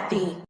memberkati.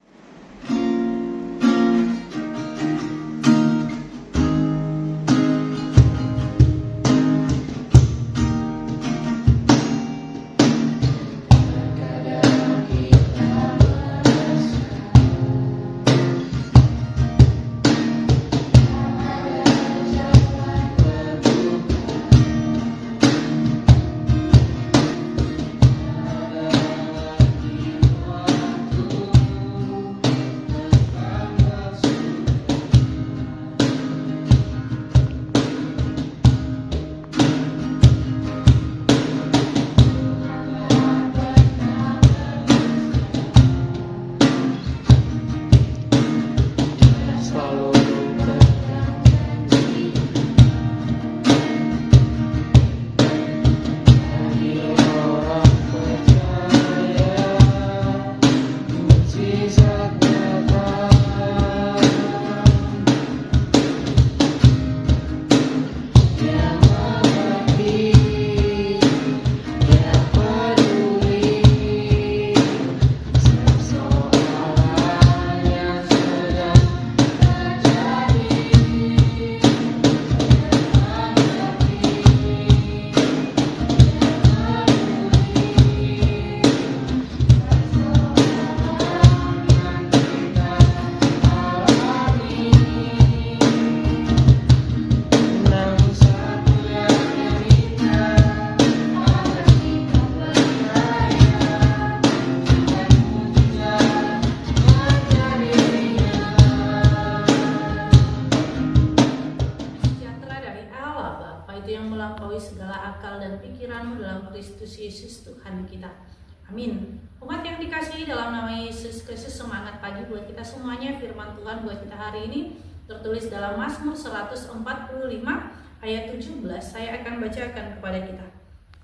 Segala akal dan pikiranmu dalam Kristus Yesus Tuhan kita. Amin. Umat yang dikasihi dalam nama Yesus Kristus, semangat pagi buat kita semuanya. Firman Tuhan buat kita hari ini tertulis dalam Mazmur 145 ayat 17. Saya akan bacakan kepada kita.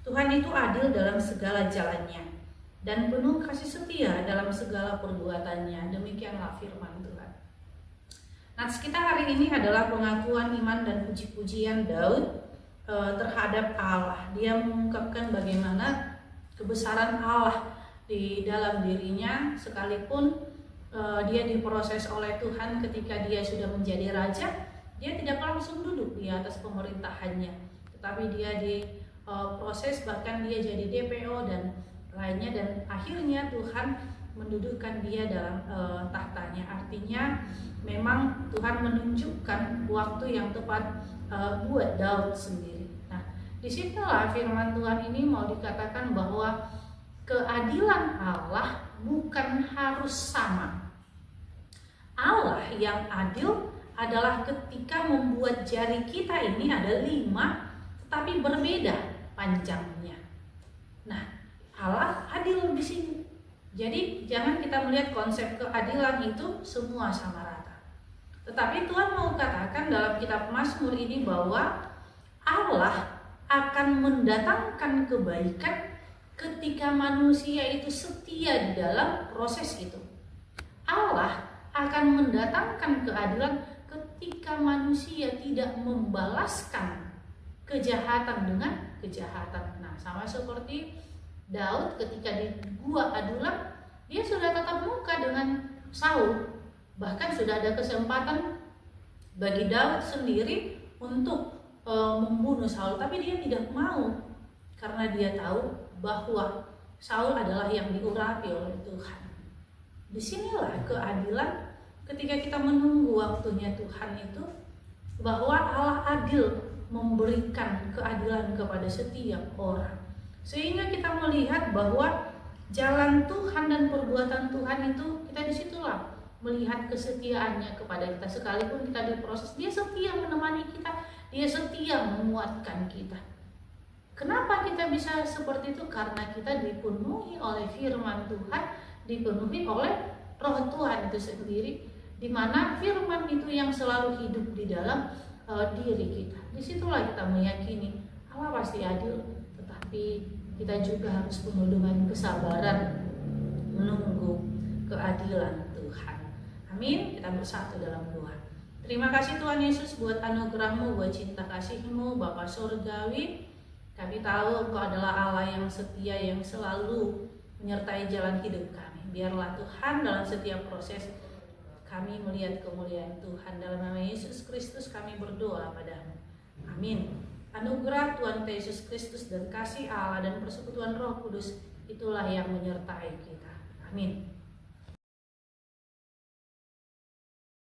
Tuhan itu adil dalam segala jalannya dan penuh kasih setia dalam segala perbuatannya. Demikianlah firman Tuhan. Nats kita hari ini adalah pengakuan iman dan puji-pujian Daud terhadap Allah. Dia mengungkapkan bagaimana kebesaran Allah di dalam dirinya, sekalipun dia diproses oleh Tuhan ketika dia sudah menjadi raja. Dia tidak langsung duduk di atas pemerintahannya, tetapi dia diproses, bahkan dia jadi DPO dan lainnya, dan akhirnya Tuhan mendudukkan dia dalam tahtanya. Artinya memang Tuhan menunjukkan waktu yang tepat buat Daud sendiri. Nah, disitulah firman Tuhan ini mau dikatakan bahwa keadilan Allah bukan harus sama. Allah yang adil adalah ketika membuat jari kita ini ada 5 tetapi berbeda panjangnya. Nah, Allah adil di sini. Jadi jangan kita melihat konsep keadilan itu semua sama rata. Tetapi Tuhan mau katakan dalam kitab Mazmur ini bahwa Allah akan mendatangkan kebaikan ketika manusia itu setia di dalam proses itu. Allah akan mendatangkan keadilan ketika manusia tidak membalaskan kejahatan dengan kejahatan. Nah, sama seperti Daud ketika di gua Adulam, dia sudah tatap muka dengan Saul. Bahkan sudah ada kesempatan bagi Daud sendiri untuk membunuh Saul, tapi dia tidak mau karena dia tahu bahwa Saul adalah yang diurapi oleh Tuhan. Disinilah keadilan ketika kita menunggu waktunya Tuhan itu, bahwa Allah adil memberikan keadilan kepada setiap orang. Sehingga kita melihat bahwa jalan Tuhan dan perbuatan Tuhan itu, kita disitulah melihat kesetiaannya kepada kita. Sekalipun kita diproses, dia setia menemani kita, dia setia menguatkan kita. Kenapa kita bisa seperti itu? Karena kita dipenuhi oleh firman Tuhan, dipenuhi oleh Roh Tuhan itu sendiri, di mana firman itu yang selalu hidup di dalam diri kita. Disitulah kita meyakini Allah pasti adil, tetapi kita juga harus penuh dengan kesabaran menunggu keadilan Tuhan. Amin. Kita bersatu dalam doa. Terima kasih Tuhan Yesus buat anugerah-Mu, buat cinta kasih-Mu, Bapa Surgawi. Kami tahu Engkau adalah Allah yang setia, yang selalu menyertai jalan hidup kami. Biarlah Tuhan dalam setiap proses kami melihat kemuliaan Tuhan. Dalam nama Yesus Kristus kami berdoa padamu. Amin. Anugerah Tuhan Yesus Kristus dan kasih Allah dan persekutuan Roh Kudus itulah yang menyertai kita. Amin.